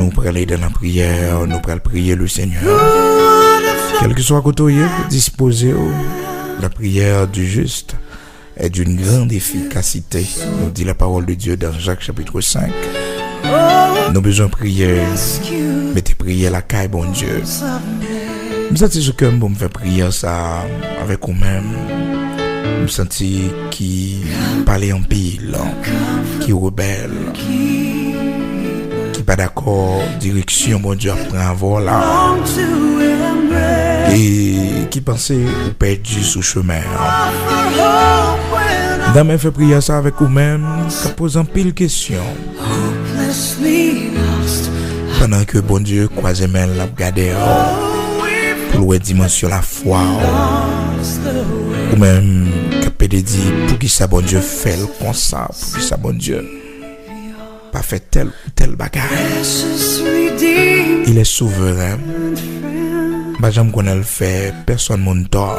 nous pour aller dans la prière, nous pour prier le Seigneur. Quel que soit côté, disposez la prière du juste est d'une grande efficacité, nous dit la parole de Dieu dans Jacques chapitre 5. Nous avons besoin de prier, mettez prier la caille, bon Dieu. Je me sens que je me fais prier ça avec vous-même. Je me sens qui parle en pile, qui rebelle, qui pas d'accord, direction, bon Dieu, prend vol là. Et qui pensait ou perdu sous chemin. Dans mes fait prier ça avec vous-même, qui pose en pile question. Pendant que bon Dieu croise main la regarder pour le dimension la foi ou même qui peut dire pour qui ça bon Dieu fait comme ça, pour qui ça bon Dieu pas fait tel bagarre. Il est souverain. Bah j'aime qu'on le fait, personne mon tort.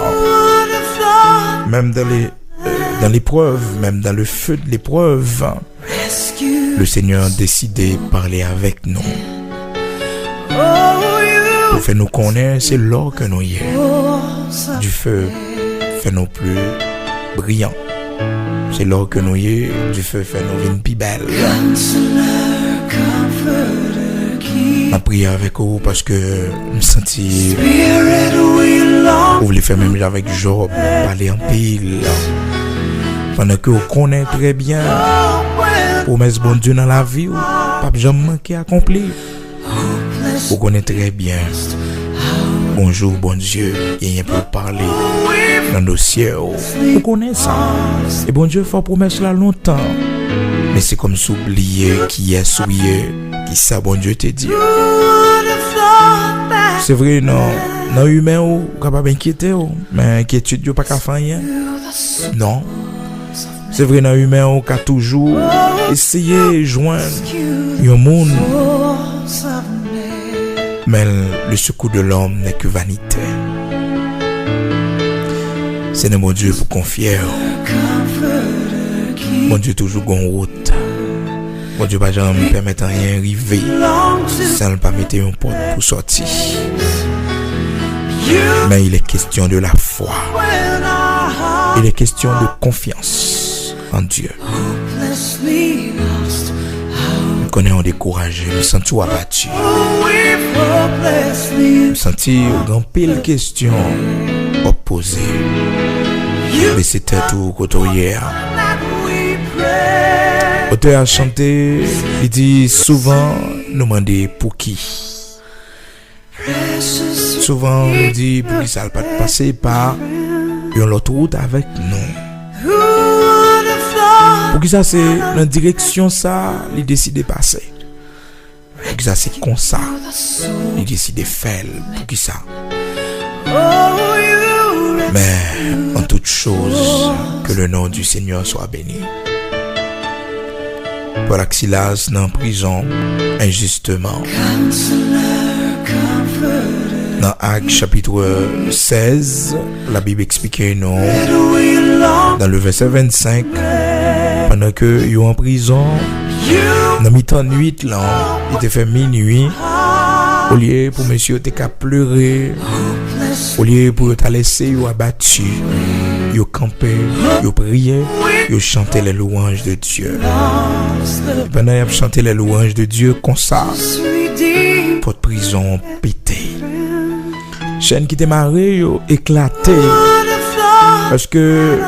Même dans l'épreuve, même dans le feu de l'épreuve, le Seigneur a décidé de parler avec nous. Pour faire nous connaître, c'est l'or que nous y est. Du feu, fait nous plus brillants. C'est l'or que nous y est. Du feu, fait nous une plus belle. Ma prière avec vous parce que je me sentis. Vous voulez faire même avec Job, parler en pile. Pendant que vous connaissez très bien. Promesse bon Dieu dans la vie, pas jamais manqué accompli. Vous connaissez très bien. Bonjour, bon Dieu, il y a rien pour parler dans nos cieux. Vous connaissez ça. Et bon Dieu fait promesse là longtemps. Mais c'est comme s'oublier qui est souillé, qui ça bon Dieu te dit. C'est vrai, non humain ou capable d'inquiéter, mais inquiétude yo pas qu'à faire rien. Non. C'est vrai, dans humain on a toujours essayé de joindre un monde. Mais le secours de l'homme n'est que vanité. C'est de mon Dieu pour confier. Mon Dieu toujours en route. Mon Dieu pas jamais permettre rien arriver sans ne pas mettre une porte pour sortir. Mais il est question de la foi. Il est question de confiance en Dieu. Nous connaissons découragé, nous sentons abattus. Nous sentons grand pile questions opposées. Mais c'était tout côté hier. L'auteur a chanté, il dit souvent nous demander pour qui. Souvent on dit pour qui ça ne va pas passer par une autre route avec nous. Pour qui ça c'est dans direction ça, il décide de passer. Pour qui ça c'est comme ça, il décide de faire. Pour qui ça. Mais en toute chose, que le nom du Seigneur soit béni. Paul Silas dans prison injustement. Dans Actes chapitre 16, la Bible explique non. Dans le verset 25, pendant que ils sont en prison, dans mi-temps nuit là, il était fait minuit. Au lieu pour monsieur te qu'à pleurer, au lieu pour te laisser ou abattu, yo campé, yo prié, yo chanté les louanges de Dieu. Pendant qu'ils chanté les louanges de Dieu comme ça, porte prison pété. Chaîne qui était marrée, yo éclaté. Parce que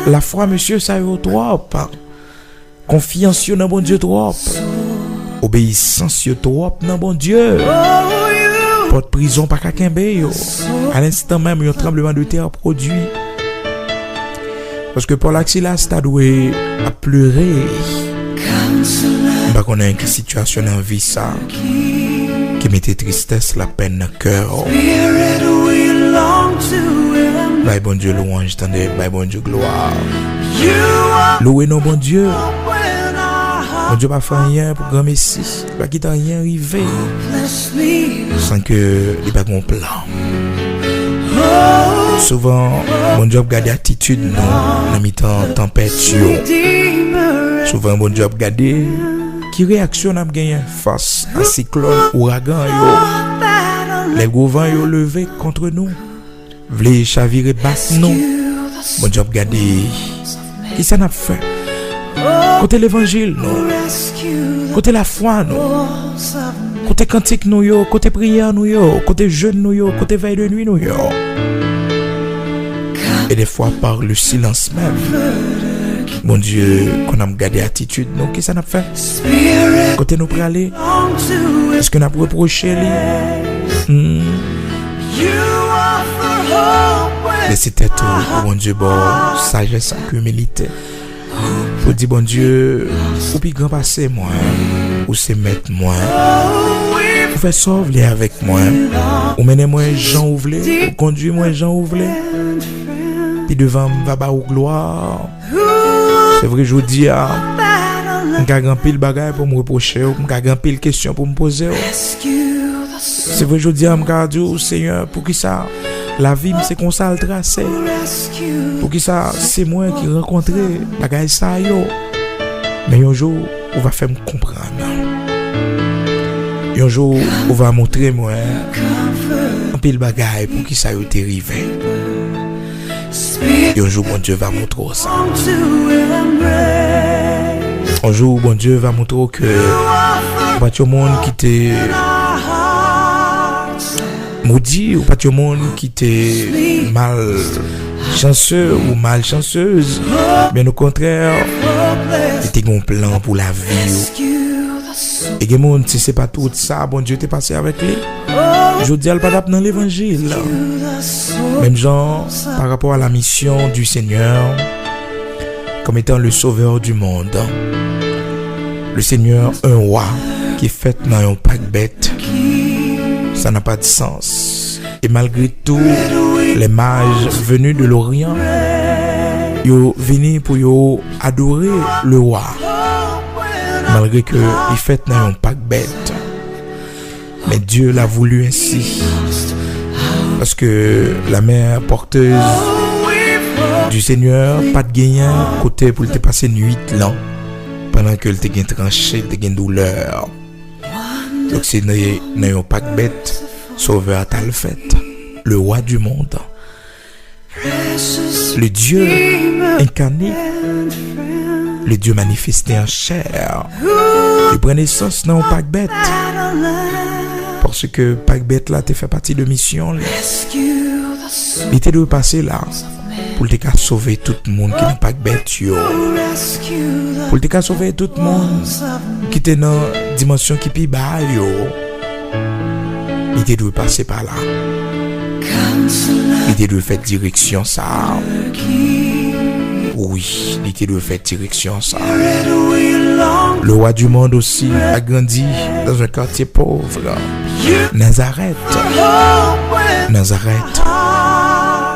la foi, monsieur, ça y est trop. Confiance dans bon Dieu trop. Obéissance trop dans bon Dieu. Porte prison pas quelqu'un bé. À l'instant même, un tremblement de terre produit. Parce que Paul Silas t'a doué à pleurer. Bah qu'on a une situation dans la vie ça qui mettait tristesse, la peine dans le cœur. Bye bon Dieu louange, tendez, bye bon Dieu gloire. Louez nos bon Dieu. Mon Dieu pas fait rien pour grand Messie, pas qu'il t'a rien arrivé sans que il pas bon plan. Souvent, mon Dieu regarde l'attitude non, dans mi-temps tempête. Souvent mon Dieu regarde Qui réaction n'a gagné face à cyclone, ouragan yo. Les gouvernants yo levé contre nous. Vle chavirer battre nous. Bon Dieu regardez qui ça n'a fait. Côté l'évangile nous. Côté la foi nous. Côté cantique nous yo, côté prière nous yo, côté jeûne nous yo, côté veille de nuit nous yo. Et des fois par le silence même. Mon Dieu, qu'on a gardé attitude, nous, qu'est-ce que ça n'a fait? Côté nous pour aller, est-ce qu'on a reproché lui? Laissez tête au bon Dieu, bon, sagesse et humilité. Pour dire, bon Dieu, ou puis grand passer moi, ou c'est mettre moi, ou faire sauver avec moi, ou mener moi Jean Ouvlé, ou conduire moi Jean Ouvlé, puis devant va bas ou gloire. C'est vrai, je vous dis, je suis grand pile bagaille pour me reprocher, je suis grand pile question pour me poser. C'est vrai, je vous dis, je dis, Seigneur, pour qui ça, la vie, c'est comme ça le tracé. Pour qui ça, c'est moi qui rencontre bagaille ça, yo. Mais un jour, on va faire me comprendre. Un jour, on va montrer moi un pile bagaille pour qui ça a été arrivé. Et un jour, bon Dieu va montrer ça. Un jour, bon Dieu va montrer que pas tout le monde qui était maudit, ou pas tout le monde qui était mal chanceux ou malchanceuse, mais au contraire, il était un plan pour la vie. Et que monde, si c'est pas tout ça, bon Dieu t'est passé avec lui. Je dis, elle pas dans l'évangile. Même genre, par rapport à la mission du Seigneur, comme étant le sauveur du monde. Le Seigneur, un roi qui est fait dans un pack bête, ça n'a pas de sens. Et malgré tout, les mages venus de l'Orient, ils sont venus pour adorer le roi. Malgré que il fait dans un pack bête. Mais Dieu l'a voulu ainsi. Parce que la mère porteuse du Seigneur, pas de gagnant, côté pour te passer 8 ans. Pendant que te gagne tranché, te gagne douleur. Donc c'est dans un pack bête, sauveur t'a le fait. Le roi du monde. Le Dieu incarné. Le Dieu manifesté en chair. Il prend naissance dans un pack bête. Parce que pack bête là, tu fait partie de mission. Il était de passer là. Pour te sauver tout le monde qui n'est pas bête. Pour te sauver tout le monde qui est dans la dimension qui est bas. Il était de passer par là. Il était de faire direction ça. Oui, il était de faire direction ça. Le roi du monde aussi a grandi dans un quartier pauvre. Nazareth.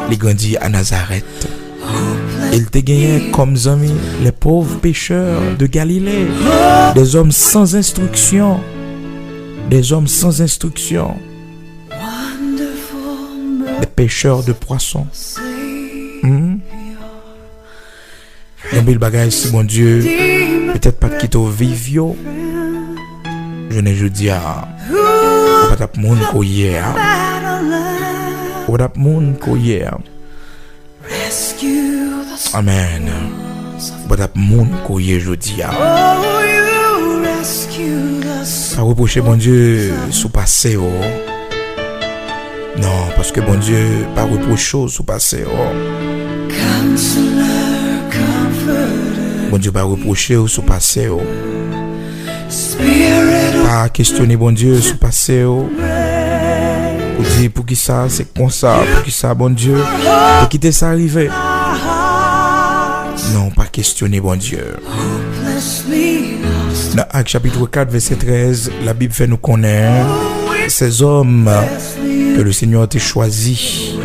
Il grandit à Nazareth. Il te gagné comme amis les pauvres pécheurs de Galilée. Des hommes sans instruction. Des hommes sans instruction. Des pêcheurs de poissons. Dans le bagage, si mon Dieu, peut-être pas quitter au vivio. Je ne dis à. Ou pas de monde qu'on y est. Ou pas de monde qu'on y est. Amen. Ou pas de monde qu'on y est, je dis à. Pas reprocher mon Dieu sous passé. Non, parce que mon Dieu, pas reprocher sous passé. Bon Dieu, pas reprocher sous passé. Pas questionner bon Dieu sous passé. Pour dire pour qui ça, c'est comme ça, pour qui ça, bon Dieu, pour quitter ça arriver. Non, pas questionner bon Dieu. Dans Actes chapitre 4, verset 13, la Bible fait nous connaître ces hommes que le Seigneur t'a choisi.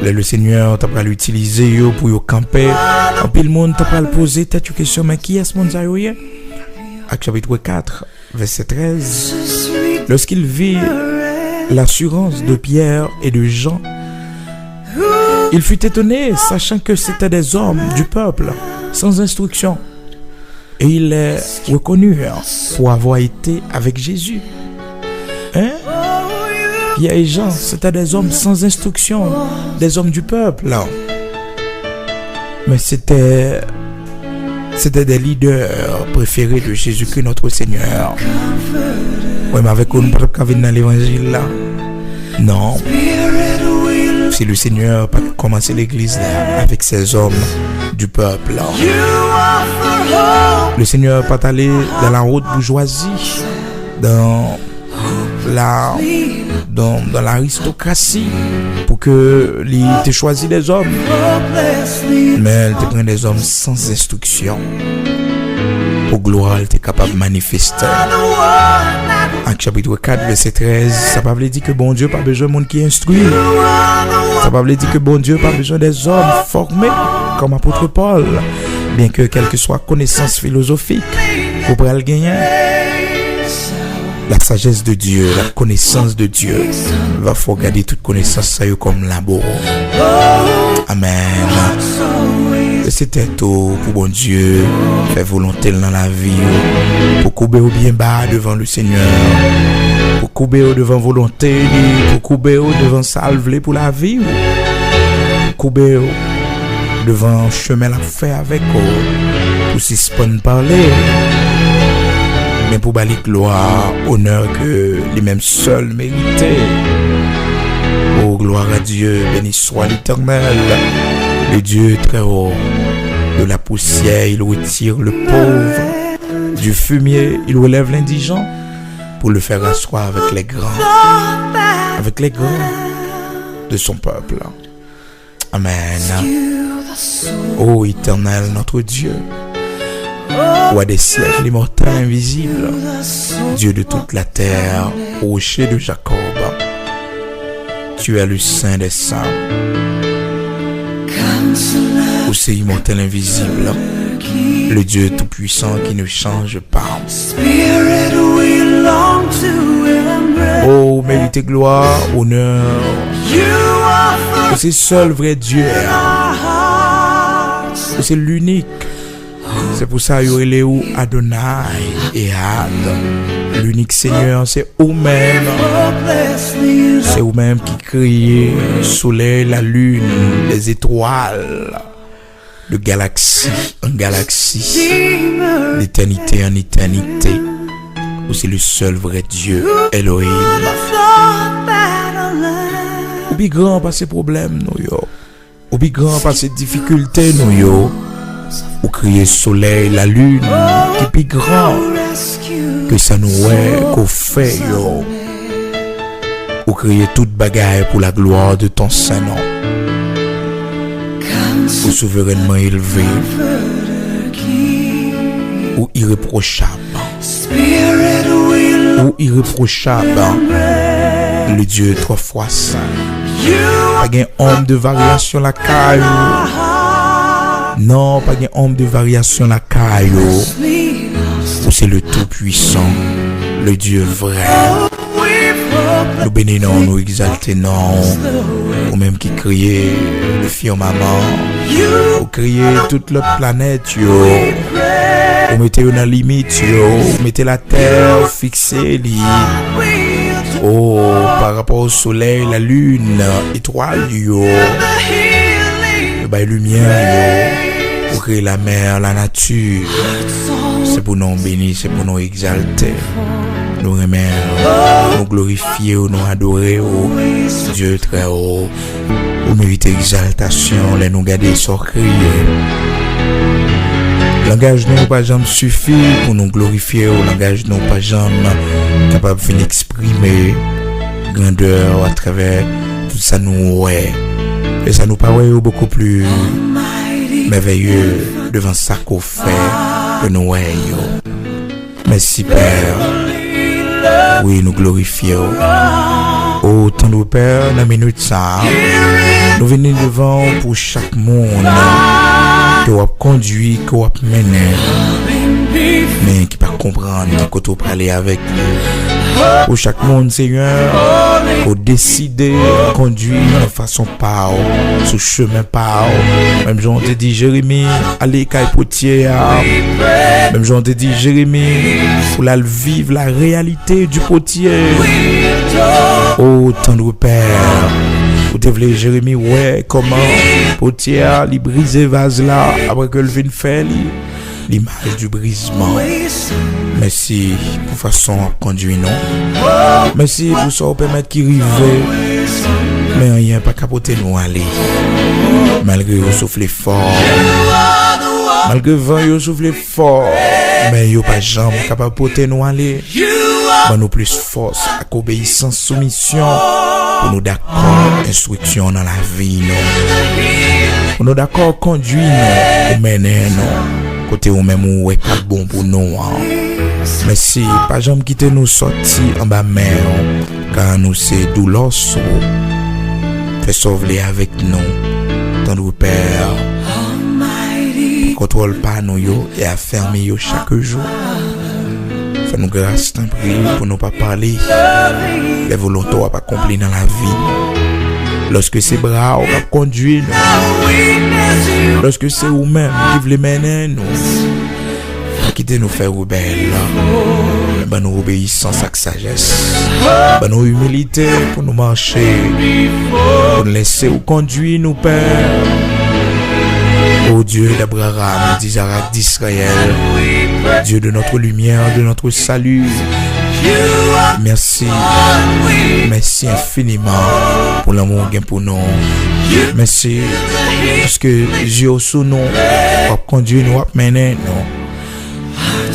Le Seigneur t'a pas l'utiliser pour camper. En puis le monde t'a pas le poser tête question, mais qui est ce monde ça? Actes chapitre 4, verset 13. Lorsqu'il vit l'assurance de Pierre et de Jean, il fut étonné, sachant que c'était des hommes du peuple, sans instruction. Et il est reconnu pour avoir été avec Jésus. Hein? Pierre et Jean, c'était des hommes sans instruction, des hommes du peuple. Là. Mais c'était des leaders préférés de Jésus-Christ, notre Seigneur. Oui, mais avec nous, nous ne pouvons pas venir dans l'évangile là. Non. Si le Seigneur n'a pas commencé l'église là, avec ces hommes du peuple là. Le Seigneur n'est pas allé dans la haute bourgeoisie, dans l'aristocratie, pour que il te choisi des hommes. Mais il te prend des hommes sans instruction. Pour gloire, il était capable de manifester. Acte chapitre 4, verset 13, ça ne veut dire que bon Dieu n'a pas besoin de monde qui instruit. Ça ne veut dire que bon Dieu n'a pas besoin des hommes formés comme apôtre Paul. Bien que quelle que soit connaissance philosophique, vous pourrez le gagner. La sagesse de Dieu, la connaissance de Dieu, va faut garder toute connaissance ça comme labor. Amen. Et c'était tout pour bon Dieu, faire volonté dans la vie, pour couper au bien bas devant le Seigneur, pour couper au devant volonté, pour couper au devant salve pour la vie, pour couper au devant chemin la fait avec eux, pour suspendre parler. Mais pour balayer gloire, honneur que les mêmes seuls méritaient. Oh, gloire à Dieu, béni soit l'Éternel, le Dieu très haut. De la poussière, il retire le pauvre. Du fumier, il relève l'indigent pour le faire asseoir avec les grands de son peuple. Amen. Oh, Éternel, notre Dieu. Roi des siècles immortels invisibles, Dieu de toute la terre, rocher de Jacob, tu es le Saint des saints, aussi immortel invisible, le Dieu tout-puissant qui ne change pas. Oh, méritez gloire, honneur, c'est seul vrai Dieu, c'est l'unique. C'est pour ça qu'il y aurait Léo, Adonai et Ad. L'unique Seigneur, c'est vous-même. C'est vous-même qui créez le soleil, la lune, les étoiles, de galaxie en galaxie, d'éternité en éternité. Vous c'est le seul vrai Dieu, Elohim. Ou bien grand par ces problèmes, nous yo. Ou bien grand par ces difficultés, nous yo. Ou crier soleil, la lune, qui est plus grand que ça nous est qu'on fait yo. Ou crier toute bagaille pour la gloire de ton Saint-Nom. Ou souverainement élevé, ou irréprochable, le Dieu 3 fois saint. Pas un homme de variation la caille. Non, pas de homme de variation la caille. Ou c'est le tout-puissant, le Dieu vrai. Nous bénissons, nous exaltons, ou même qui criait le firmament, ou crier toute l'autre planète, ou mettez dans la limite, ou mettez la terre fixée, oh, par rapport au soleil, la lune, étoile, la lumière, pour créer la mer, la nature. C'est pour nous bénir, c'est pour nous exalter, nous remercier, nous glorifier, nous adorer, Dieu très haut. Vous méritez exaltation, les nous garder sans crier. Langage nous pas jamais suffit pour nous glorifier, au langage nous pas jamais capable de exprimer grandeur à travers tout ça nous ouais. Et ça nous paraît beaucoup plus merveilleux devant ça qu'on fait que nous ouais. Merci Père. Oui, nous glorifions. Oh, tant de Père, dans la minute ça, nous venons devant pour chaque monde que vous avez conduit, que vous avez mené, mais qui ne peut pas comprendre que vous parlez avec nous. Pour chaque monde, Seigneur, pour décider, conduire de façon par, sous chemin par. Même Jean te dit, Jérémie, allez, caille potier. Même Jean te dit, Jérémie, pour la vivre la réalité du potier. Oh, tendre Père, vous te voulez, Jérémie, ouais, comment potier li briser vase là, après que le vin fait l'image du brisement. Merci pour façon conduire non. Merci pour ça permettre qu'il rive. Mais rien pas capoter nous aller. Malgré vous soufflez fort. Malgré vent vous soufflez fort. Mais vous pas jamais capable porter nous aller. Mais nous plus force, avec obéissance, soumission. Pour nous d'accord, instruction dans la vie non. Pour nous d'accord conduire nous, mener nous. Côté ou même ou est bon pour nous. Merci, pas jamais quitter nous sortir en bas mer, car nous c'est douleur. Fais sauver avec nous, ton Père. Contrôle pas nous et afferme yo chaque jour. Fais-nous grâce, t'en prie, pour nous pas parler. Les volontés à pas accomplir dans la vie. Lorsque c'est bras on va conduire nous. Lorsque c'est vous-même qui voulez mener nous. Quittez nous faire rebelle. Ben nous obéissance avec sagesse. Ben nous humilité pour nous marcher. Pour nous laisser ou conduire nous Père. Ô Dieu d'Abraham, d'Isaac, d'Israël, Dieu de notre lumière, de notre salut. Merci, merci infiniment pour l'amour gain pour nous. Merci parce que Dieu sous nous va conduire nous, va mener nous.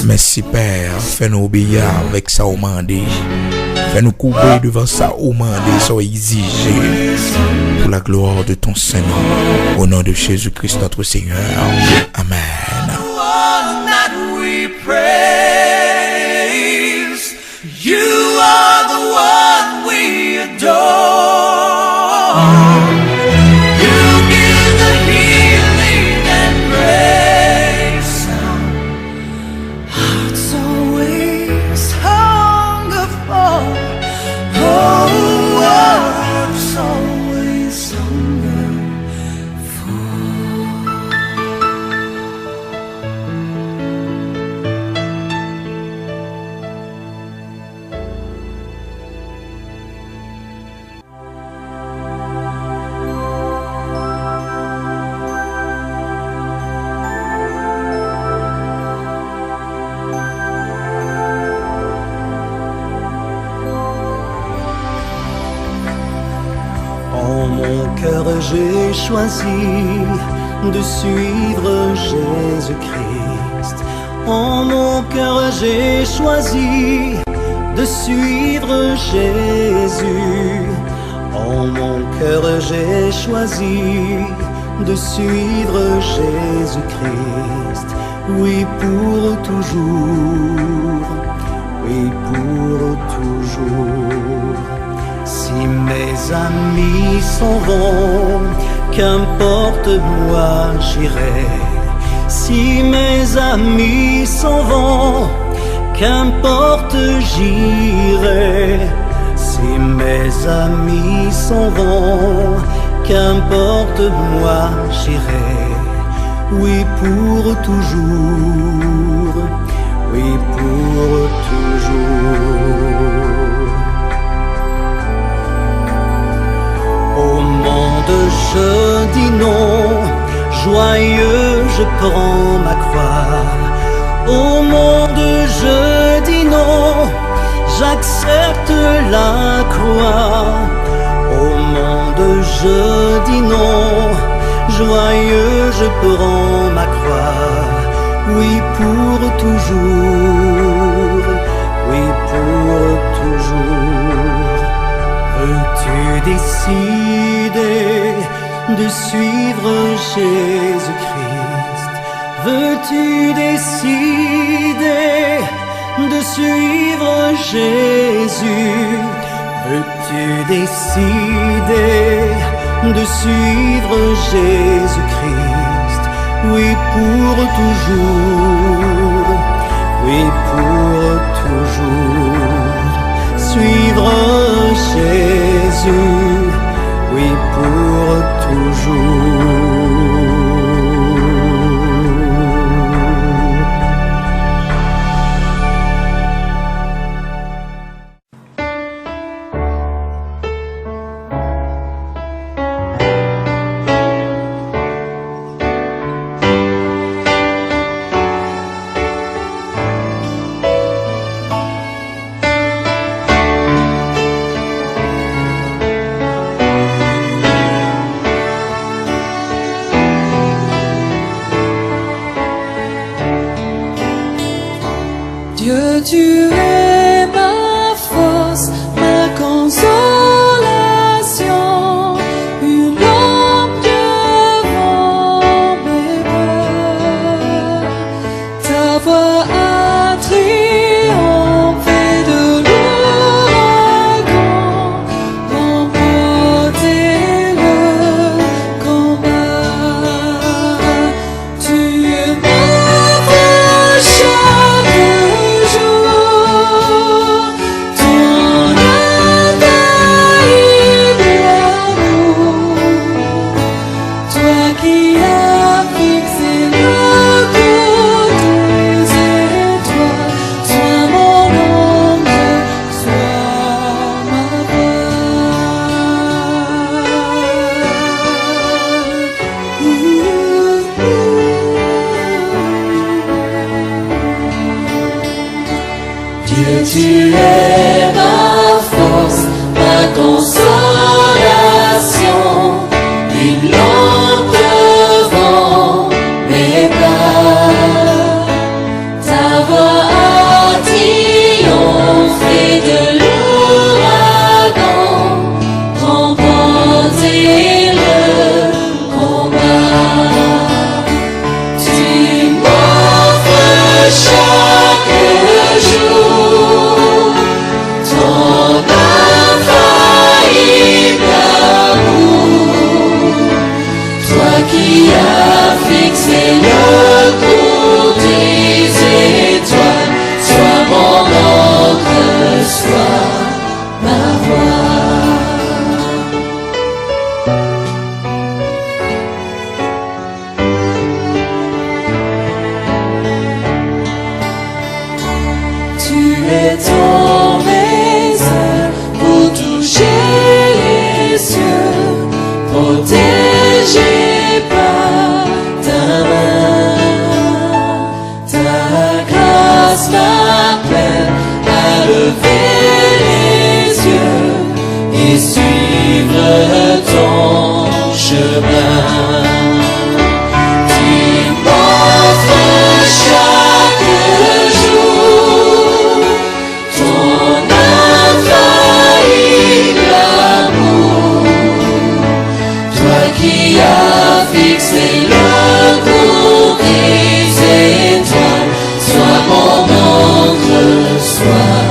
Merci Père, fais-nous obéir avec ça au mandé. Fais-nous couper devant ça au mandé, ça exigé. Pour la gloire de ton Saint-Nom, au nom de Jésus-Christ notre Seigneur. Amen. You are the one we adore. You give the healing and grace. Hearts always hunger for. Oh, hearts always hunger for. J'ai choisi de suivre Jésus-Christ. En mon cœur j'ai choisi de suivre Jésus. En mon cœur j'ai choisi de suivre Jésus-Christ. Oui pour toujours, oui pour toujours. Si mes amis s'en vont, qu'importe moi j'irai. Si mes amis s'en vont, qu'importe j'irai. Si mes amis s'en vont, qu'importe moi j'irai. Oui pour toujours, oui pour toujours. Au monde je dis non, joyeux je prends ma croix. Au monde je dis non, j'accepte la croix. Au monde je dis non, joyeux je prends ma croix. Oui pour toujours, oui pour toujours. Veux-tu décider de suivre Jésus-Christ? Veux-tu décider de suivre Jésus? Veux-tu décider de suivre Jésus-Christ? Oui pour toujours, oui pour toujours. Jésus, oui pour toujours. Dieu, tu es ma force, ma consolation, une lampe devant mes pas. Ta voix a triomphé de l'ouragan, remporté le combat. Tu m'ouvres chaque Dieu, tu es ma force, ma consolation, une lampe devant mes pas. Ta voix a triomphé de l'ouragan, remporté le combat. Tu m'offres chaque jour ton infaillible amour, toi qui as fixé le cours des étoiles, sois mon encre, sois ma voix. Tu es tombé pour toucher les cieux, protégé par ta main. Ta grâce m'appelle à lever les yeux et suivre ton chemin. Tu m'offres chaque jour ton infaillible amour, toi qui as fixé le cours des étoiles, sois mon encre, sois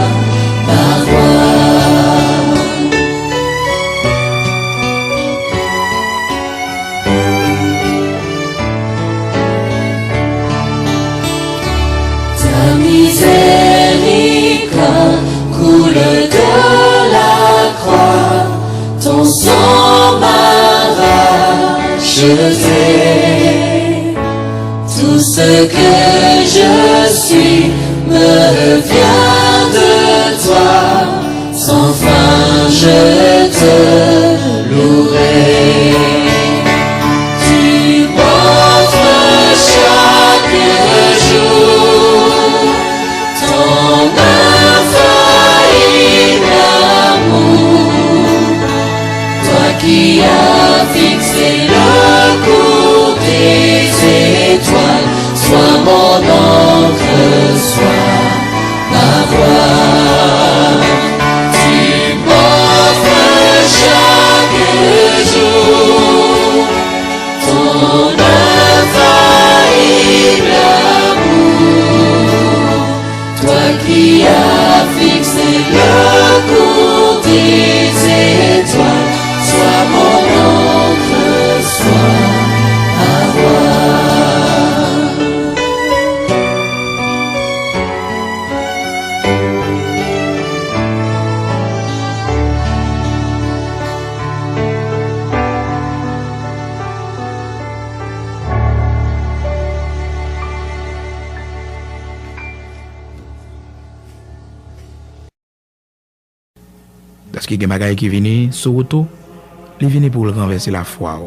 ma voix. Ta miséricorde coule de la croix, ton sang m'a racheté. Tout ce que je suis me vient de toi, sans fin je te louerai. Tu m'offres chaque jour ton infaillible amour, toi qui as fixé le cours des étoiles, sois mon encre, sois ma voix. Tu m'offres Parce que les bagailles qui viennent sur auto, ils viennent pour renverser la foi.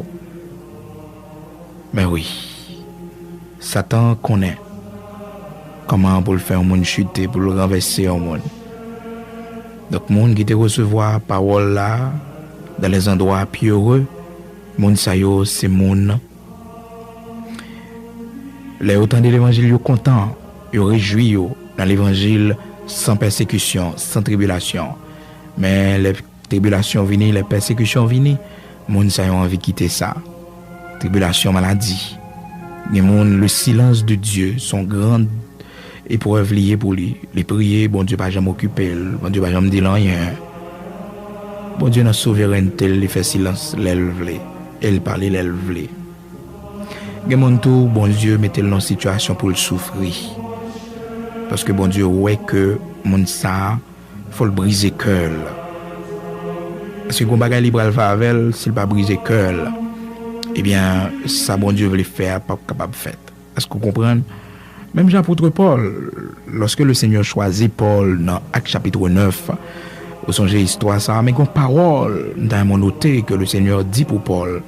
Mais oui, Satan connaît comment pour le faire un monde chuter, pour le renverser un monde. Donc, monde qui te recevoir parole là, dans les endroits plus heureux, monde ça yo, c'est monde. Les autant de l'évangile, yo content, yo réjoui yo dans l'évangile sans persécution, sans tribulation. Mais les tribulations viennent, les persécutions viennent, monde ça yo envie de quitter ça. Tribulation, maladie. Le silence de Dieu, son grande épreuve liée pour lui. Les prier, bon Dieu pas jamais occupé, bon Dieu pas jamais dit rien. Bon Dieu dans souveraineté, il fait silence, l'élève, il parle, l'élève. Tout, bon Dieu mettez dans une situation pour le souffrir. Parce que bon Dieu ouais que mon ça faut le briser cœur. Parce que quand bagay libre al faire avec, s'il pas briser cœur, eh bien ça bon Dieu veut le faire pas capable de faire. Est-ce que vous comprenez? Même l'apôtre Paul, lorsque le Seigneur choisit Paul dans Actes chapitre 9, vous songez histoire ça, mais une parole dans mon noté que le Seigneur dit pour Paul.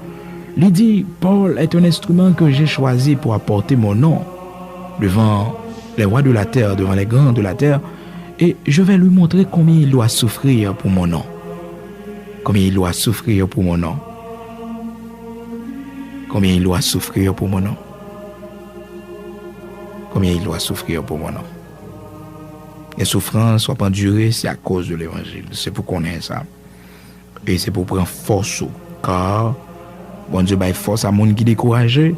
Il dit, Paul est un instrument que j'ai choisi pour apporter mon nom devant les rois de la terre, devant les grands de la terre, et je vais lui montrer combien il doit souffrir pour mon nom. Combien il doit souffrir pour mon nom. Combien il doit souffrir pour mon nom. Combien il doit souffrir pour mon nom. Les souffrances soient endurées, c'est à cause de l'évangile. C'est pour qu'on ait ça. Et c'est pour prendre force. Car, bon Dieu, il force à monde qui est découragé.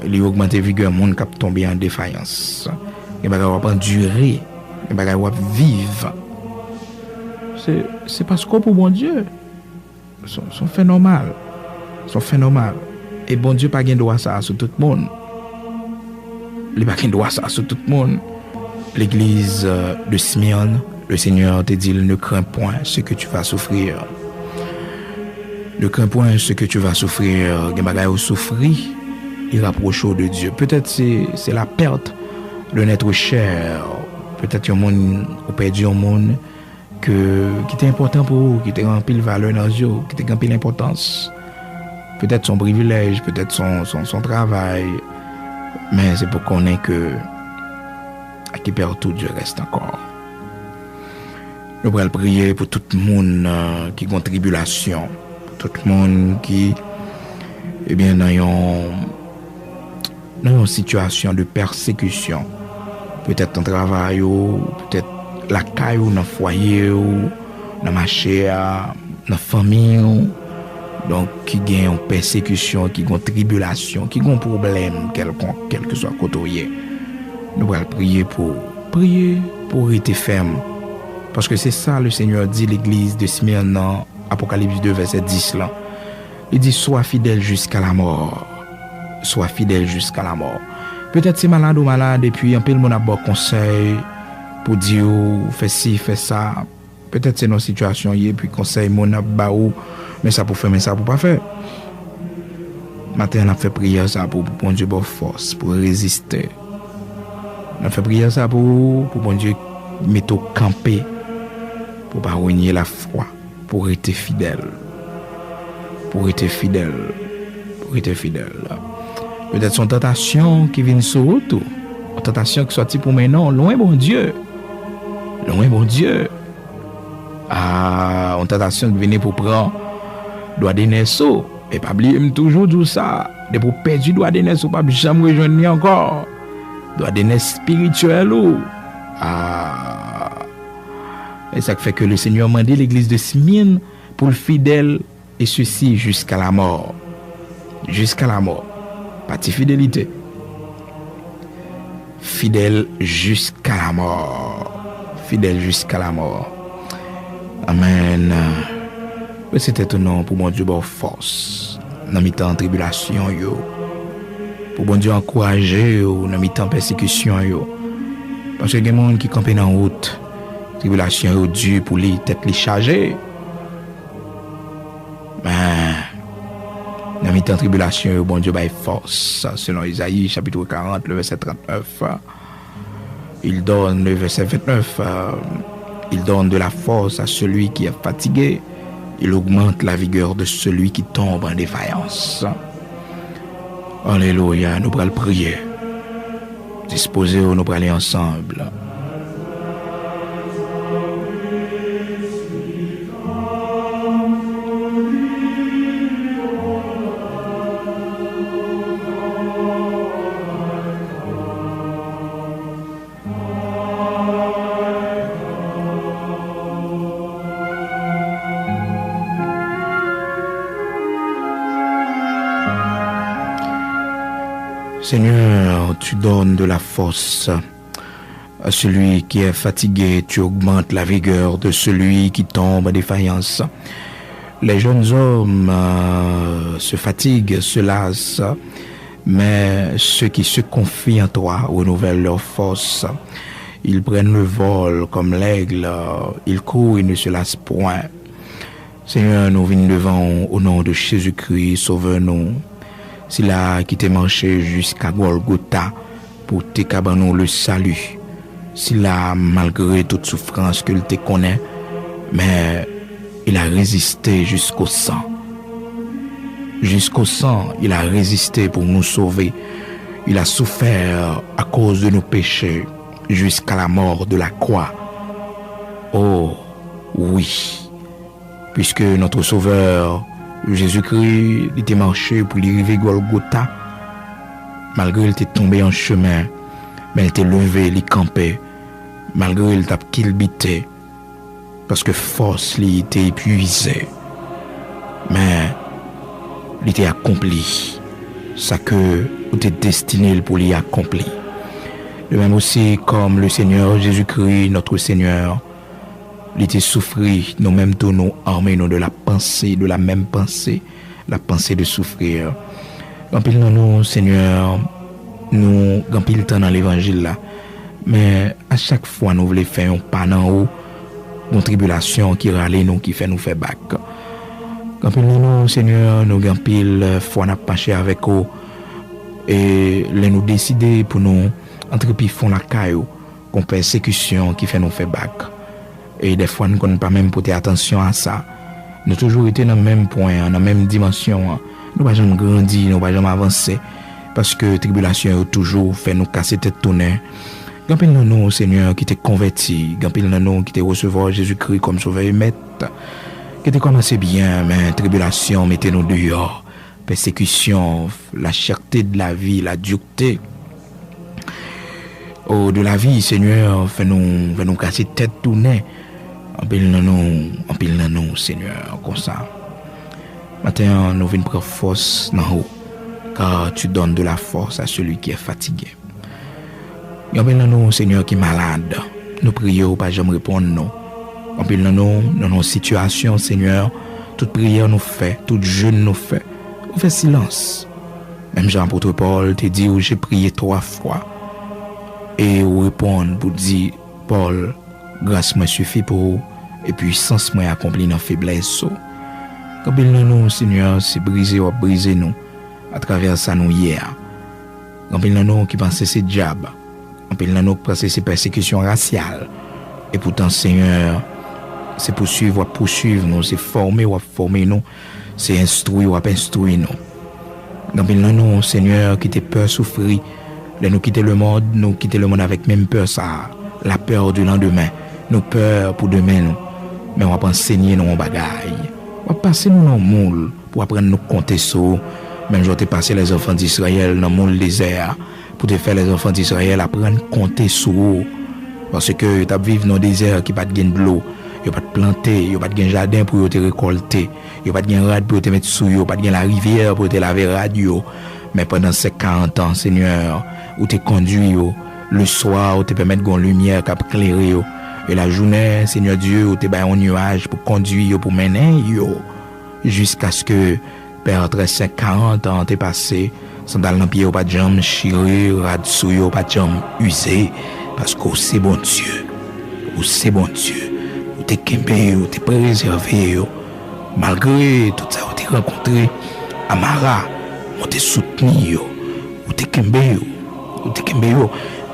Il augmente la vigueur, monde qui tombe en défaillance. Il va endurer. Il va vivre. C'est parce que pour bon Dieu, son fait normal. Son fait normal. Et bon Dieu, pas de droit ça sur tout le monde. Il n'a pas de droit ça sur tout le monde. L'église de Smyrne, le Seigneur te dit, ne crains point ce que tu vas souffrir. Ne crains point ce que tu vas souffrir. Il souffrir, il rapproche de Dieu. Peut-être c'est la perte de notre cher. Peut-être un monde, ou perdu un monde qui était important pour vous, qui était rempli de valeur dans Dieu, qui était rempli d'importance. Peut-être son privilège, peut-être son travail. Mais c'est pour qu'on ait que à qui perd tout, Dieu reste encore. Nous allons prier pour tout le monde qui est en tribulation, pour tout le monde qui est bien dans une situation de persécution. Peut-être dans le travail, peut-être la caille, dans le foyer, dans la marché, dans la famille. Donc, qui gagne en persécution, qui gagne en tribulation, qui gagne un problème quelconque, quel que soit côté. Nous allons prier pour rester ferme. Parce que c'est ça le Seigneur dit l'église de Smyrne dans Apocalypse 2, verset 10 là. Il dit, sois fidèle jusqu'à la mort. Sois fidèle jusqu'à la mort. Peut-être c'est malade ou malade, et puis un peu le monde a bon conseil pour dire, fais ci, fais ça. Peut-être c'est nos situations, et puis conseil, mon a baou, mais ça pour faire, mais ça pour pas faire. Matin, on a fait prière ça pour bon Dieu bonne force, pour résister. On a fait prière ça pour bon Dieu mettre au camper, pour pas renier la foi, pour être fidèle. Pour être fidèle. Pour être fidèle. Peut-être son tentation qui vient sur route, une tentation qui sortit pour maintenant, loin bon Dieu. Loin bon Dieu. Une tentation qui vient pour prendre doit des naisseaux. Et pas oublier toujours tout ça. De pour perdre doit des naisseaux, pas jamais rejoindre encore. Doit des naisses spirituelles. Et ça fait que le Seigneur m'a dit l'église de Smyrne pour le fidèle et ceci jusqu'à la mort. Jusqu'à la mort. Pas de fidélité. Fidèle jusqu'à la mort. Fidèle jusqu'à la mort. Amen. C'était ton nom pour mon Dieu bonne force. Dans mi temps tribulation yo. Pour bon Dieu encourager yo dans mi temps persécution yo. Parce que il y a des gens qui campent en route. Tribulation yo dur pour les tête les charger. Mais dans mi temps tribulation yo bon Dieu bail force selon Isaïe chapitre 40 le verset 39. Il donne le verset 29 Il donne de la force à celui qui est fatigué. Il augmente la vigueur de celui qui tombe en défaillance. Alléluia, nous allons prier. Disposez, nous allons aller ensemble. Seigneur, tu donnes de la force à celui qui est fatigué, tu augmentes la vigueur de celui qui tombe en défaillance. Les jeunes hommes se fatiguent, se lassent, mais ceux qui se confient en toi renouvellent leur force. Ils prennent le vol comme l'aigle, ils courent et ne se lassent point. Seigneur, nous venons devant au nom de Jésus-Christ, sauve-nous. C'est là qui t'est marché jusqu'à Golgotha pour te cabanon le salut. C'est là, malgré toute souffrance qu'il te connaît, mais il a résisté jusqu'au sang. Jusqu'au sang, il a résisté pour nous sauver. Il a souffert à cause de nos péchés jusqu'à la mort de la croix. Oh, oui, puisque notre Sauveur, Jésus-Christ, il était marché pour arriver à Golgotha. Malgré il était tombé en chemin, mais il était levé, il campait. Malgré il t'a kilbité, parce que force il était épuisé. Mais il était accompli. Ça que il était destiné pour l'y accomplir. De même aussi comme le Seigneur Jésus-Christ, notre Seigneur, il était souffri, nous-mêmes tous nous armés de la pensée, de la même pensée, la pensée de souffrir. Quand il nous, Seigneur, nous, quand il temps dans l'évangile là, mais à chaque fois nous voulons faire un pas en haut, une tribulation qui râle nous, qui fait nous faire bac. Quand il nous, Seigneur, nous quand il fois n'a penché avec eux et nous décider pour nous entreprendre font la caillou, qu'on persécution qui fait nous faire bac. Et des fois, nous ne connaissons pas même porter attention à ça. Nous avons toujours été dans le même point, dans la même dimension. Nous n'avons jamais grandi, nous n'avons jamais avancé. Parce que la tribulation a toujours fait nous casser tête tournée. Gampil nous, Seigneur, qui t'es converti. Gampil nous, qui t'es recevoir Jésus-Christ comme sauveur et maître. Qui t'es commencé bien, mais la tribulation mettait nous dehors. Persécution, la cherté de la vie, la dureté. Oh, de la vie, Seigneur, fais nous casser tête tournée. En pile nous, Seigneur, comme ça. Maintenant, nous venons prendre force dans haut, car tu donnes de la force à celui qui est fatigué. En pile nous, Seigneur, qui est malade. Nous prions, pas jamais répondre non. En pile nous, dans nos situations, Seigneur, toute prière nous fait, toute jeûne nous fait. On fait silence. Même Jean-Apôtre Paul te dit où j'ai prié 3 fois. Et on répond pour dire, Paul, grâce me suffit pour vous, et puissance m'a accompli dans faiblesse. Quand il nous, Seigneur, c'est briser ou briser nous, à travers ça nous hier. Quand il nous qui pensait c'est diable, quand il nous pensait c'est persécution raciale, et pourtant, Seigneur, c'est poursuivre nous, c'est former nous, c'est instruire ou instruire nous. Quand il nous, Seigneur, qui t'es peur souffrir, nous quitter le monde avec même peur ça, la peur du lendemain, nous peur pour demain nous, mais on va enseigner nos bagailles, on va passer nous dans le moule pour apprendre nous compter sur, même je vais passer les enfants d'Israël dans le moule désert pour te faire les enfants d'Israël apprendre compter sur, parce que tu vivre dans le désert qui pas de de l'eau, il pas de planter, il pas de jardin pour te récolter, il pas de rad pour te mettre sous, il pas de la rivière pour te laver radio. Mais pendant ces 40 ans, Seigneur, où tu conduis, le soir, où tu permets de lumière qui éclairer, et la journée, Seigneur Dieu, où tu as un nuage pour conduire, pour mener, jusqu'à ce que, Père, après ces 40 ans, tu es passé, sandal dans pied, pas de jambes chirées, rad sous, pas de jambes usées, parce que c'est bon Dieu, où c'est bon Dieu, où tu es kémbé, où tu es préservé, malgré tout ça, où tu es rencontré, Amara, on te soutenu, ou te kembe,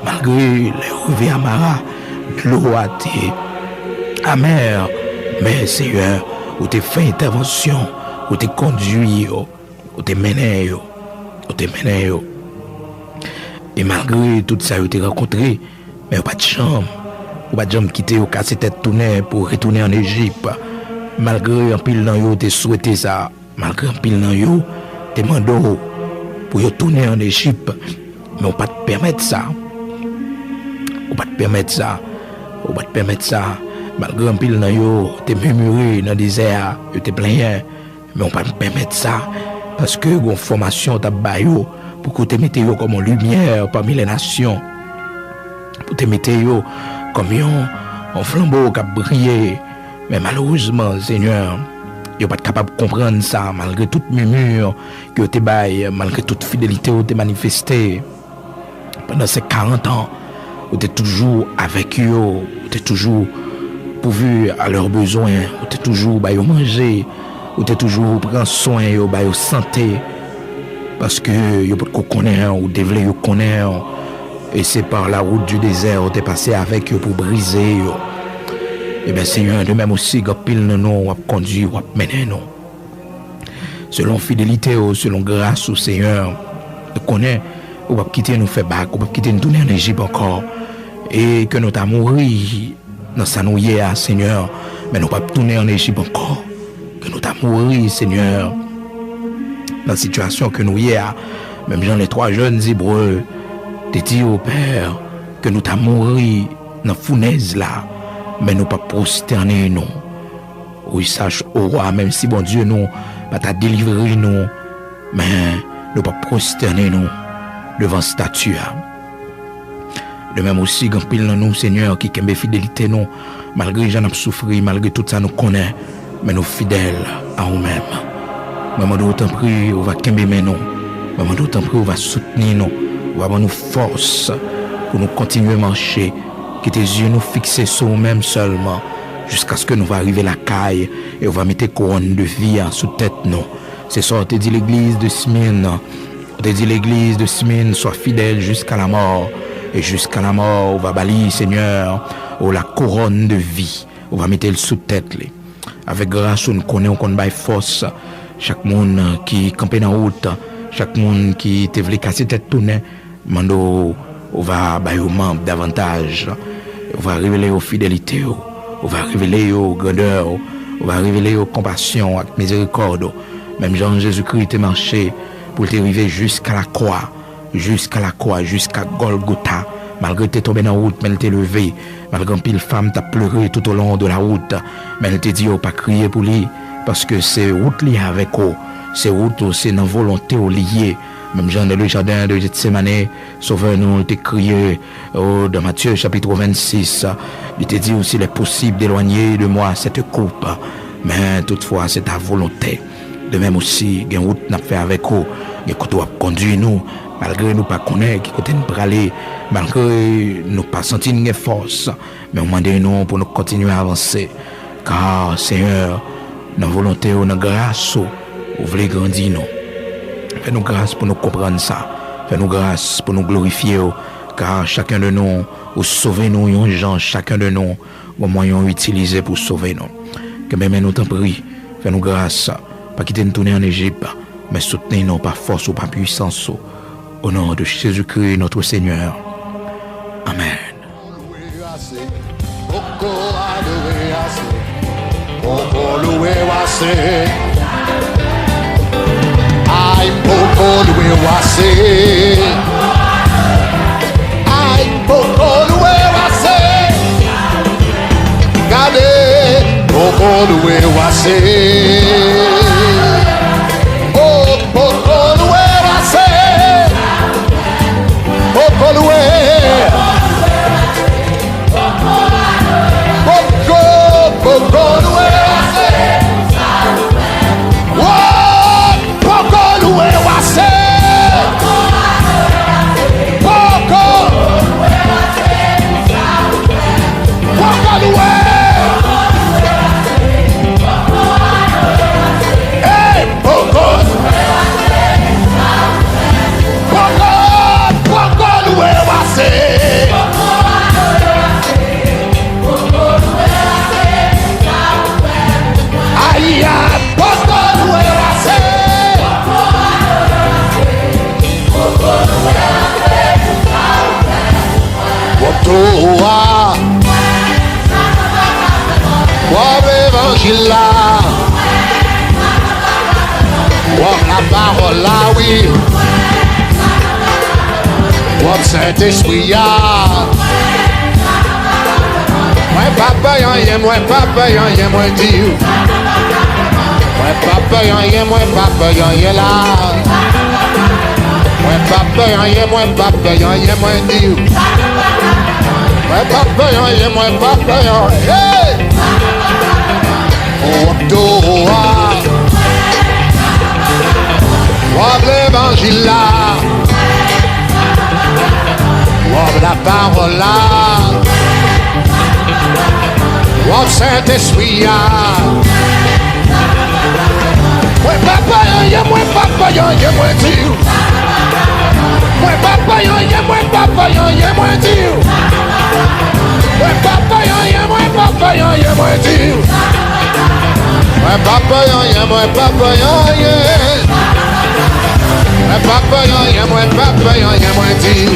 malgré les revers Amara, l'eau a été amer, mais Seigneur, où t'es fait intervention, où t'es conduit, où t'es mené, Et malgré tout ça, où t'es rencontré, mais pas de chambre, ou pas de jambe quitter, ou casser tête tourner pour retourner en Égypte. Malgré un pile dans yo, t'es souhaité ça, malgré un pile dans yo, t'es mandé pour yo tourner en Égypte, mais on pas te permettre ça. On pas te permettre ça. Malgré un pile dans yo, t'es murmuré dans le désert, yo t'es plein, mais on pas te permettre ça. Parce que gon formation t'a bayo pour que te mette yo comme en lumière parmi les nations. Pour te mettre yo comme un flambeau qui a brillé. Mais malheureusement, Seigneur, yo pas capable de comprendre ça malgré toute murmure que te baille, malgré toute fidélité que te manifestée. Pendant ces 40 ans, où t'es toujours avec eux, où t'es toujours pourvu à leurs besoins, où t'es toujours bah, manger, où t'es toujours prendre soin, bah, santé, parce que yo peut connaître ou devler yo connaître, et c'est par la route du désert où t'es passé avec eux pour briser. Et bien Seigneur, de même aussi, quand pile nous, ou conduit, ou mener nous, selon fidélité, selon grâce au Seigneur, de connaître, ou pas quitter nous faire bac, ou pas quitter nous tourner en Égypte encore. Et que nous t'avons mouru dans sa nouille, Seigneur, mais nous pas tourner en Égypte encore. Que nous t'avons mouru, Seigneur, dans la situation que nous y a, même Jean les 3 jeunes Hébreux, t'es dit au Père, que nous t'avons mouru dans la fournaise là, mais nous pas prosterner nous. Oui, sache au roi, même si bon Dieu nous, pas t'a délivré nous, mais nous pas prosterner nous devant statue. De même aussi, quand pile dans nous, Seigneur, qui aime fidélité nous, malgré j'en ai souffert, malgré tout ça nous connaît, mais nous fidèles à nous-mêmes. Maman d'autant prie, on va aimer nous. Maman d'autant prie, on va soutenir nous. On va avoir nous force pour nous continuer à marcher. Que tes yeux nous fixés sur nous-mêmes seulement, jusqu'à ce que nous va arriver à la caille et on va mettre couronne de vie sous tête nous. C'est ça, on te dit l'église de Smyrne. On te dit l'église de Smyrne, sois fidèle jusqu'à la mort. Et jusqu'à la mort, on va balayer, Seigneur, la couronne de vie. On va mettre le sous tête. Avec grâce, on connaît, on connaît force. Chaque monde qui campait dans la route, chaque monde qui te voulait casser tête tournée, mando, on va bailler au membre davantage. On va révéler aux fidélités, on va révéler aux grandeurs, on va révéler aux compassions, à miséricorde. Même Jean Jésus-Christ est marché pour t'arriver jusqu'à la croix, jusqu'à Golgotha. Malgré t'es tombé dans la route, mais elle t'est levé. Malgré un pile femme t'a pleuré tout au long de la route, mais elle t'a dit, oh, pas crier pour lui, parce que c'est route liée avec eux. C'est route, c'est dans volonté liée. Même Jean dans le jardin de Gethsemane, Sauveur-nous, il t'a crié, oh, dans Matthieu chapitre 26, il t'a dit aussi, il est possible d'éloigner de moi cette coupe, mais toutefois, c'est ta volonté. De même aussi, il y a une route n'a fait avec eux, il y a côté conduit nous, malgré nous pas connaître, qui côté nous praler, malgré nous pas sentir une force, mais on demande nous pour nous continuer à avancer, car Seigneur, dans volonté ou dans grâce, vous voulez grandir nous. Fais-nous grâce pour nous comprendre ça. Fais-nous grâce pour nous glorifier, car chacun de nous, ou sauver nous, un gens, chacun de nous, au moyen utilisé pour sauver nous. Que même nous t'en prie, fais-nous grâce, pas quitter nous tourner en Égypte, mais soutenez-nous par force ou par puissance. Au nom de Jésus-Christ, notre Seigneur. Amen. l'évangile là. Wap la parole là, oui. Wap Saint-Esprit là. Moi papa yon, moi papa yon, moi Dieu. Moi papa yon, moi papa yon là. Moi papa yon, moi papa yon, moi Dieu. Moi papa yon, moi papa yon. Hey! Oh, Doha. Wap l'évangile là. Wap la parole là. Wap Saint-Esprit là. Moi papa yon, moi papa yon, moi Dieu. Moi papa yon, moi papa yon, moi Dieu. Moi papa yon, moi papa yon, moi Dieu. Moi papa yon, moi papa yon. Moi papa yon, moi papa yon, moi Dieu.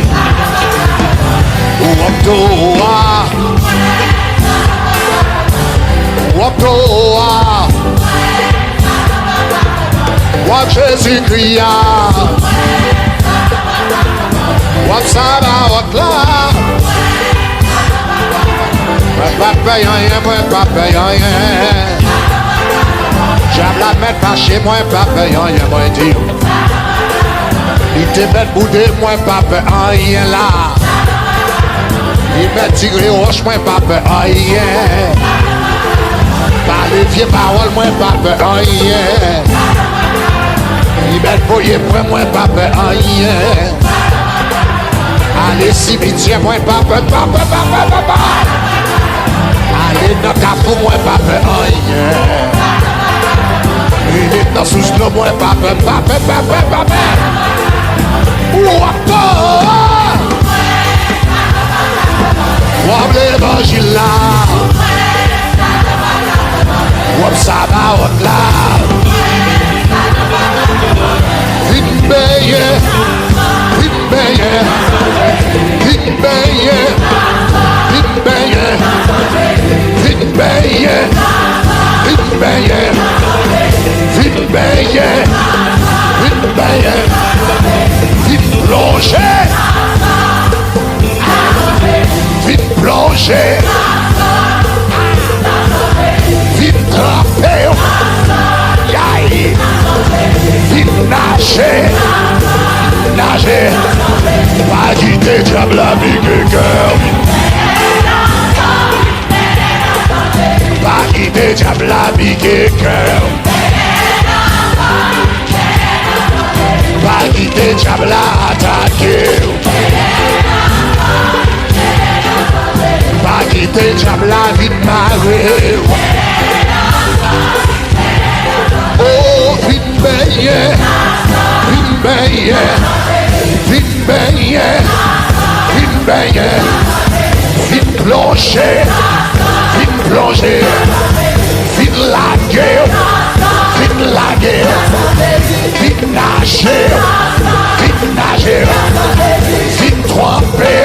Wap Doha. Wap Doha. Wap Jésus-Christ. Wap Sabaoth là. Moi papa yon, moi papa yon. J'aime la mettre par chez moi, papa yon, moi Dieu. Il te met boudé, moi papa rien là. Il met tiré roche, moi papa rien. Par les vieilles paroles, moi papa rien. Il met voyer pour moi papa rien. Allez cimetière, moi papa. Allez dans cafou, moi papa rien. Il est dans sous l'eau, moi papa. Wap l'évangile là. Wap Sabaoth là. Vite paye. Vite plonger. Vite trapper. Vite nager. Pas quitter diable la vie que cœur. Pas quitter diable la vie que cœur. Pas quitter diable la attaquer. Pas quitter diable la vie de marée. Oh, vite payer. Vite plonger. Vite laguer. Vite nager. Vite tremper.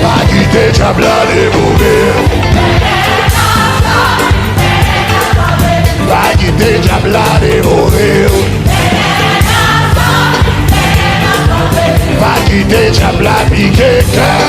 Pas quitter diable à dévorer. Pas quitter diable à dévorer. Pas quitter diable à piquer cœur.